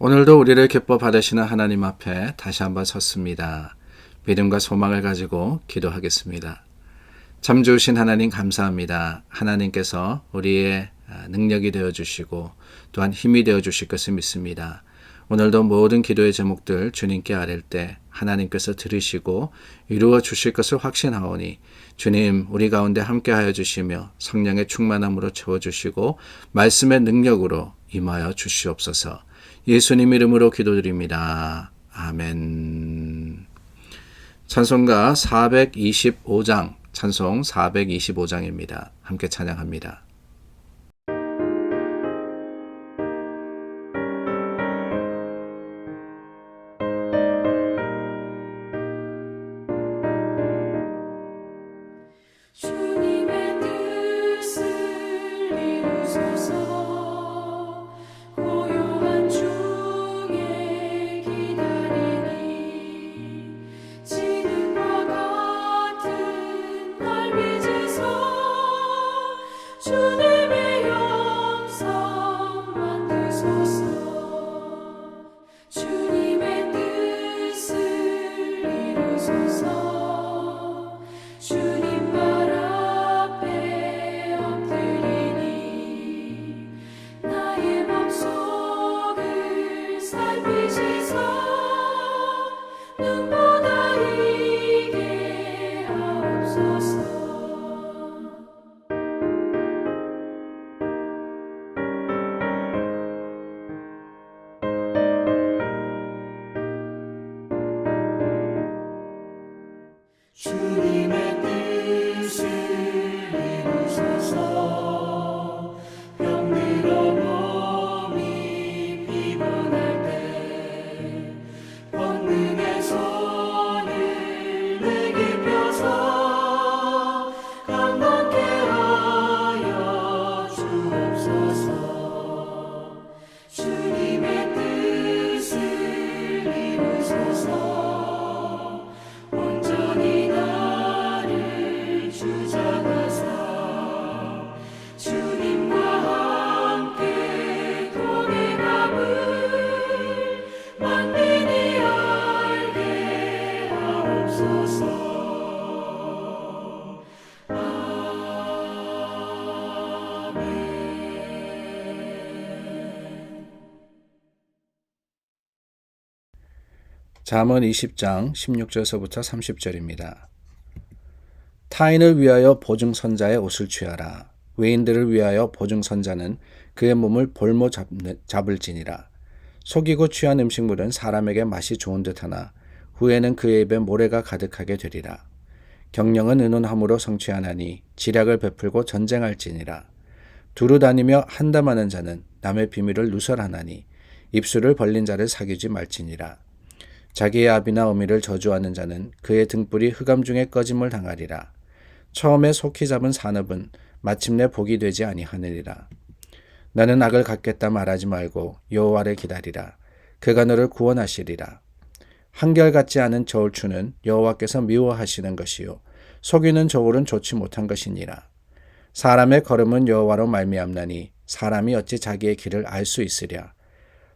오늘도 우리를 기뻐 받으시는 하나님 앞에 다시 한번 섰습니다. 믿음과 소망을 가지고 기도하겠습니다. 참 좋으신 하나님 감사합니다. 하나님께서 우리의 능력이 되어주시고 또한 힘이 되어주실 것을 믿습니다. 오늘도 모든 기도의 제목들 주님께 아랠 때 하나님께서 들으시고 이루어 주실 것을 확신하오니 주님 우리 가운데 함께하여 주시며 성령의 충만함으로 채워주시고 말씀의 능력으로 임하여 주시옵소서. 예수님 이름으로 기도드립니다. 아멘. 찬송가 425장, 찬송 425장입니다. 함께 찬양합니다. 주님의 뜻을 이루소서. 병들어 몸이 피곤할 때 권능의 손을 내게 펴서 강건케 하여 주옵소서. 주님의 뜻을 이루소서. 잠언 20장 16절서부터 30절입니다. 타인을 위하여 보증선자의 옷을 취하라. 외인들을 위하여 보증선자는 그의 몸을 볼모 잡을지니라. 속이고 취한 음식물은 사람에게 맛이 좋은 듯하나 후에는 그의 입에 모래가 가득하게 되리라. 경영은 의논함으로 성취하나니 지략을 베풀고 전쟁할지니라. 두루 다니며 한담하는 자는 남의 비밀을 누설하나니 입술을 벌린 자를 사귀지 말지니라. 자기의 아비나 어미를 저주하는 자는 그의 등불이 흑암 중에 꺼짐을 당하리라. 처음에 속히 잡은 산업은 마침내 복이 되지 아니하느니라. 나는 악을 갚겠다 말하지 말고 여호와를 기다리라. 그가 너를 구원하시리라. 한결같지 않은 저울추는 여호와께서 미워하시는 것이요 속이는 저울은 좋지 못한 것이니라. 사람의 걸음은 여호와로 말미암나니 사람이 어찌 자기의 길을 알 수 있으랴.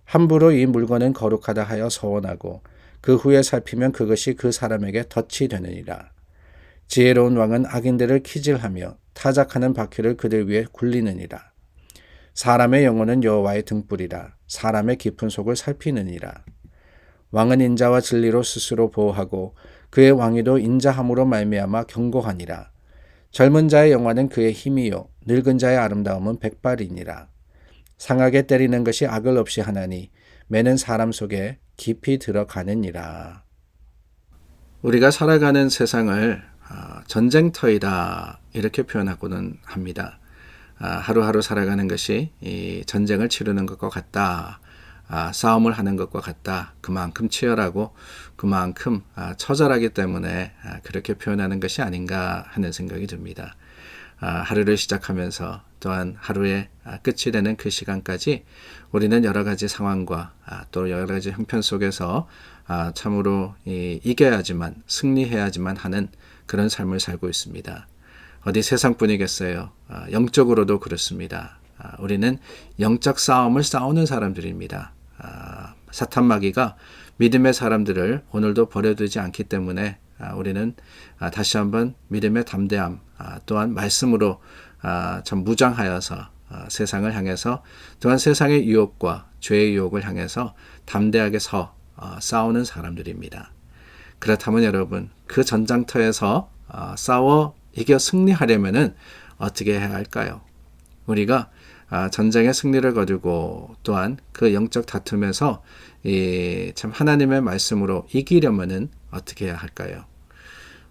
함부로 이 물건은 거룩하다 하여 서원하고 그 후에 살피면 그것이 그 사람에게 덫이 되느니라. 지혜로운 왕은 악인들을 키질하며 타작하는 바퀴를 그들 위에 굴리느니라. 사람의 영혼은 여호와의 등불이라. 사람의 깊은 속을 살피느니라. 왕은 인자와 진리로 스스로 보호하고 그의 왕위도 인자함으로 말미암아 견고하니라. 젊은 자의 영화는 그의 힘이요 늙은 자의 아름다움은 백발이니라. 상하게 때리는 것이 악을 없이 하나니 매는 사람 속에 깊이 들어가느니라. 우리가 살아가는 세상을 전쟁터이다 이렇게 표현하고는 합니다. 하루하루 살아가는 것이 이 전쟁을 치르는 것과 같다. 싸움을 하는 것과 같다. 그만큼 치열하고 그만큼 처절하기 때문에 그렇게 표현하는 것이 아닌가 하는 생각이 듭니다. 하루를 시작하면서 또한 하루의 끝이 되는 그 시간까지 우리는 여러 가지 상황과 또 여러 가지 형편 속에서 참으로 이겨야지만 승리해야지만 하는 그런 삶을 살고 있습니다. 어디 세상뿐이겠어요. 영적으로도 그렇습니다. 우리는 영적 싸움을 싸우는 사람들입니다. 사탄 마귀가 믿음의 사람들을 오늘도 버려두지 않기 때문에 우리는 다시 한번 믿음의 담대함, 또한 말씀으로 참 무장하여서 세상을 향해서, 또한 세상의 유혹과 죄의 유혹을 향해서 담대하게 싸우는 사람들입니다. 그렇다면 여러분, 그 전장터에서 싸워 이겨 승리하려면은 어떻게 해야 할까요? 우리가 전쟁의 승리를 거두고 또한 그 영적 다툼에서 참 하나님의 말씀으로 이기려면은 어떻게 해야 할까요?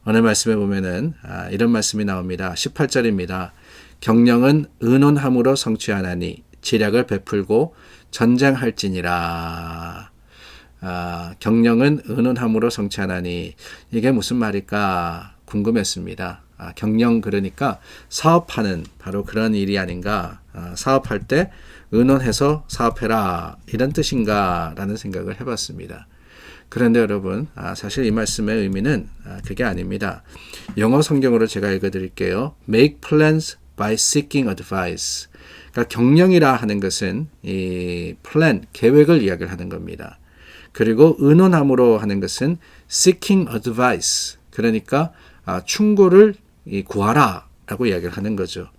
오늘 말씀에 보면은 이런 말씀이 나옵니다. 18절입니다. 경령은 의논함으로 성취하나니 지략을 베풀고 전쟁할지니라. 경령은 의논함으로 성취하나니, 이게 무슨 말일까 궁금했습니다. 경영, 그러니까 사업하는 바로 그런 일이 아닌가, 사업할 때 의논해서 사업해라, 이런 뜻인가 라는 생각을 해봤습니다. 그런데 여러분, 사실 이 말씀의 의미는 그게 아닙니다. 영어 성경으로 제가 읽어드릴게요. Make plans by seeking advice. 그러니까 경영이라 하는 것은 이 plan, 계획을 이야기를 하는 겁니다. 그리고 의논함으로 하는 것은 seeking advice, 그러니까 충고를 구하라 라고 이야기를 하는 거죠.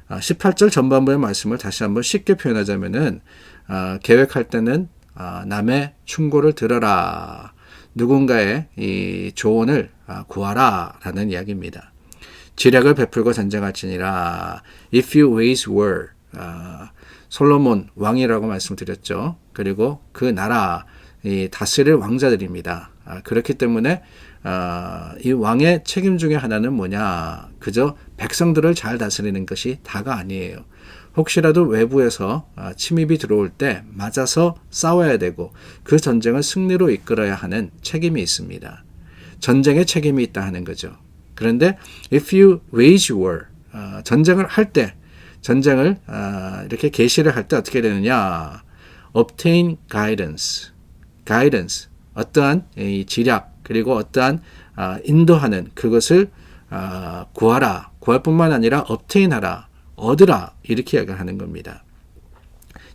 18절 전반부의 말씀을 다시 한번 쉽게 표현하자면은 계획할 때는 남의 충고를 들어라, 누군가의 이 조언을 구하라 라는 이야기입니다. 지략을 베풀고 전쟁할지니라. If you wage war, 솔로몬 왕이라고 말씀드렸죠. 그리고 그 나라 이 다스릴 왕자들입니다. 그렇기 때문에 이 왕의 책임 중에 하나는 뭐냐? 그저 백성들을 잘 다스리는 것이 다가 아니에요. 혹시라도 외부에서 침입이 들어올 때 맞아서 싸워야 되고 그 전쟁을 승리로 이끌어야 하는 책임이 있습니다. 전쟁에 책임이 있다 하는 거죠. 그런데 if you wage war, 전쟁을 할 때, 전쟁을 이렇게 개시를 할 때 어떻게 되느냐? obtain guidance, 어떠한 이 지략, 그리고 어떠한 인도하는 그것을 구하라, 구할 뿐만 아니라 obtain하라, 얻으라, 이렇게 이야기를 하는 겁니다.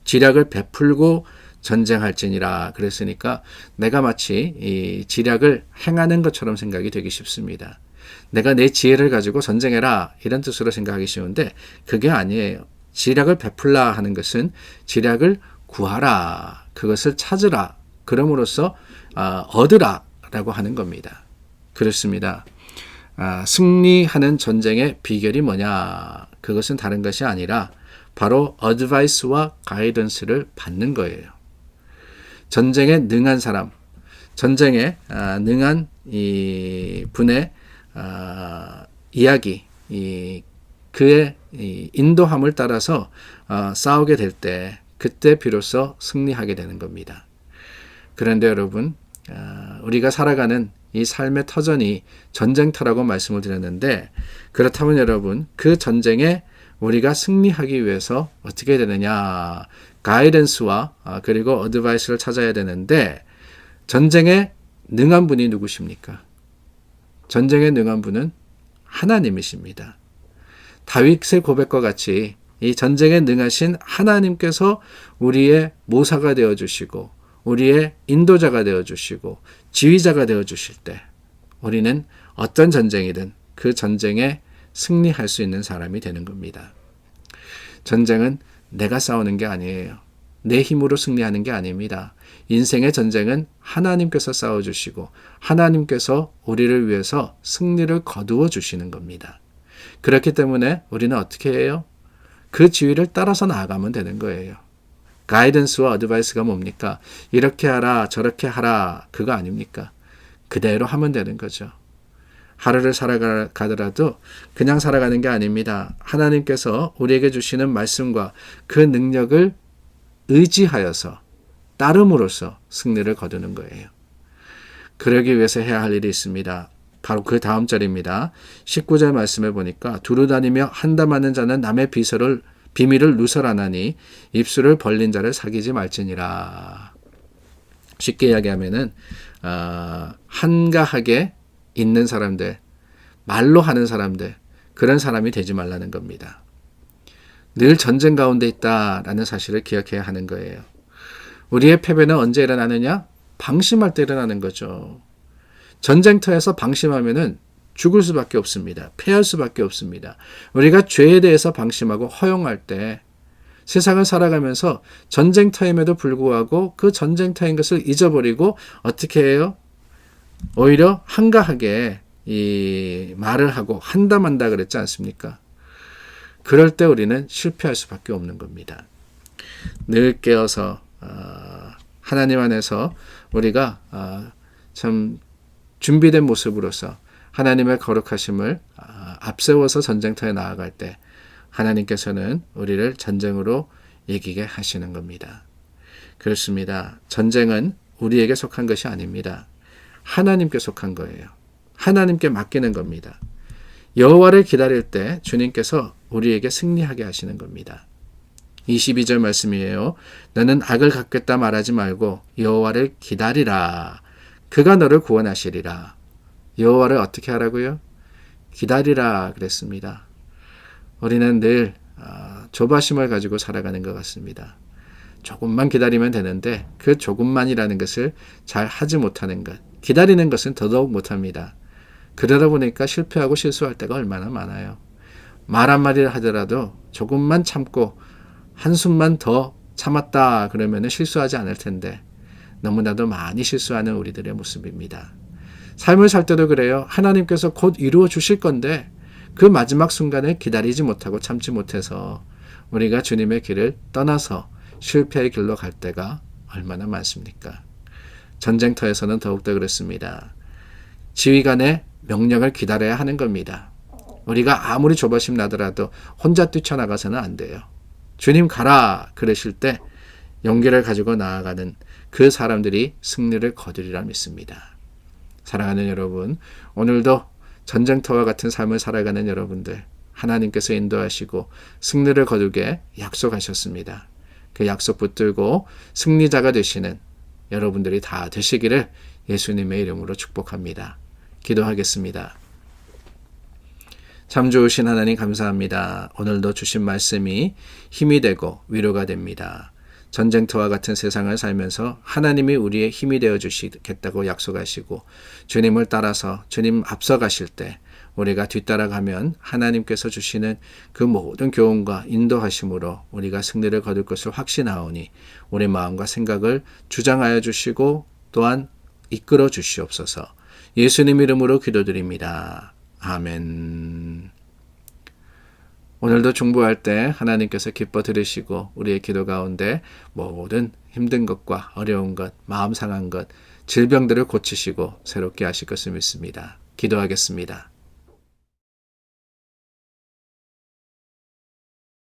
지략을 베풀고 전쟁할지니라 그랬으니까 내가 마치 이 지략을 행하는 것처럼 생각이 되기 쉽습니다. 내가 내 지혜를 가지고 전쟁해라, 이런 뜻으로 생각하기 쉬운데 그게 아니에요. 지략을 베풀라 하는 것은 지략을 구하라, 그것을 찾으라, 그럼으로써 얻으라 라고 하는 겁니다. 그렇습니다. 승리하는 전쟁의 비결이 뭐냐? 그것은 다른 것이 아니라 바로 어드바이스와 가이던스를 받는 거예요. 전쟁에 능한 사람, 전쟁에 능한 이 분의 이야기, 그의 인도함을 따라서 싸우게 될 때, 그때 비로소 승리하게 되는 겁니다. 그런데 여러분, 우리가 살아가는 이 삶의 터전이 전쟁터라고 말씀을 드렸는데, 그렇다면 여러분, 그 전쟁에 우리가 승리하기 위해서 어떻게 되느냐? 가이던스와 그리고 어드바이스를 찾아야 되는데, 전쟁에 능한 분이 누구십니까? 전쟁에 능한 분은 하나님이십니다. 다윗의 고백과 같이 이 전쟁에 능하신 하나님께서 우리의 모사가 되어주시고 우리의 인도자가 되어주시고 지휘자가 되어주실 때 우리는 어떤 전쟁이든 그 전쟁에 승리할 수 있는 사람이 되는 겁니다. 전쟁은 내가 싸우는 게 아니에요. 내 힘으로 승리하는 게 아닙니다. 인생의 전쟁은 하나님께서 싸워주시고 하나님께서 우리를 위해서 승리를 거두어 주시는 겁니다. 그렇기 때문에 우리는 어떻게 해요? 그 지휘를 따라서 나아가면 되는 거예요. 가이던스와 어드바이스가 뭡니까? 이렇게 하라, 저렇게 하라, 그거 아닙니까? 그대로 하면 되는 거죠. 하루를 살아가더라도 그냥 살아가는 게 아닙니다. 하나님께서 우리에게 주시는 말씀과 그 능력을 의지하여서 따름으로써 승리를 거두는 거예요. 그러기 위해서 해야 할 일이 있습니다. 바로 그 다음 절입니다. 19절 말씀에 보니까 두루 다니며 한담하는 자는 남의 비밀을 누설하나니 입술을 벌린 자를 사귀지 말지니라. 쉽게 이야기하면은 한가하게 있는 사람들, 말로 하는 사람들, 그런 사람이 되지 말라는 겁니다. 늘 전쟁 가운데 있다라는 사실을 기억해야 하는 거예요. 우리의 패배는 언제 일어나느냐? 방심할 때 일어나는 거죠. 전쟁터에서 방심하면은 죽을 수밖에 없습니다. 패할 수밖에 없습니다. 우리가 죄에 대해서 방심하고 허용할 때 세상을 살아가면서 전쟁터임에도 불구하고 그 전쟁터인 것을 잊어버리고 어떻게 해요? 오히려 한가하게 이 말을 하고 한다 만다 그랬지 않습니까? 그럴 때 우리는 실패할 수밖에 없는 겁니다. 늘 깨어서 하나님 안에서 우리가 참 준비된 모습으로서 하나님의 거룩하심을 앞세워서 전쟁터에 나아갈 때 하나님께서는 우리를 전쟁으로 이기게 하시는 겁니다. 그렇습니다. 전쟁은 우리에게 속한 것이 아닙니다. 하나님께 속한 거예요. 하나님께 맡기는 겁니다. 여호와를 기다릴 때 주님께서 우리에게 승리하게 하시는 겁니다. 22절 말씀이에요. 너는 악을 갚겠다 말하지 말고 여호와를 기다리라. 그가 너를 구원하시리라. 여호와를 어떻게 하라고요? 기다리라 그랬습니다. 우리는 늘 조바심을 가지고 살아가는 것 같습니다. 조금만 기다리면 되는데 그 조금만이라는 것을 잘 하지 못하는 것. 기다리는 것은 더더욱 못합니다. 그러다 보니까 실패하고 실수할 때가 얼마나 많아요. 말 한마디를 하더라도 조금만 참고 한숨만 더 참았다 그러면 실수하지 않을 텐데 너무나도 많이 실수하는 우리들의 모습입니다. 삶을 살 때도 그래요. 하나님께서 곧 이루어 주실 건데 그 마지막 순간을 기다리지 못하고 참지 못해서 우리가 주님의 길을 떠나서 실패의 길로 갈 때가 얼마나 많습니까? 전쟁터에서는 더욱더 그렇습니다. 지휘관의 명령을 기다려야 하는 겁니다. 우리가 아무리 조바심 나더라도 혼자 뛰쳐나가서는 안 돼요. 주님 가라 그러실 때 용기를 가지고 나아가는 그 사람들이 승리를 거두리라 믿습니다. 사랑하는 여러분, 오늘도 전쟁터와 같은 삶을 살아가는 여러분들 하나님께서 인도하시고 승리를 거두게 약속하셨습니다. 그 약속 붙들고 승리자가 되시는 여러분들이 다 되시기를 예수님의 이름으로 축복합니다. 기도하겠습니다. 참 좋으신 하나님 감사합니다. 오늘도 주신 말씀이 힘이 되고 위로가 됩니다. 전쟁터와 같은 세상을 살면서 하나님이 우리의 힘이 되어 주시겠다고 약속하시고 주님을 따라서 주님 앞서가실 때 우리가 뒤따라가면 하나님께서 주시는 그 모든 교훈과 인도하심으로 우리가 승리를 거둘 것을 확신하오니 우리 마음과 생각을 주장하여 주시고 또한 이끌어 주시옵소서. 예수님 이름으로 기도드립니다. 아멘. 오늘도 중보할 때 하나님께서 기뻐 들으시고 우리의 기도 가운데 모든 힘든 것과 어려운 것, 마음 상한 것, 질병들을 고치시고 새롭게 하실 것을 믿습니다. 기도하겠습니다.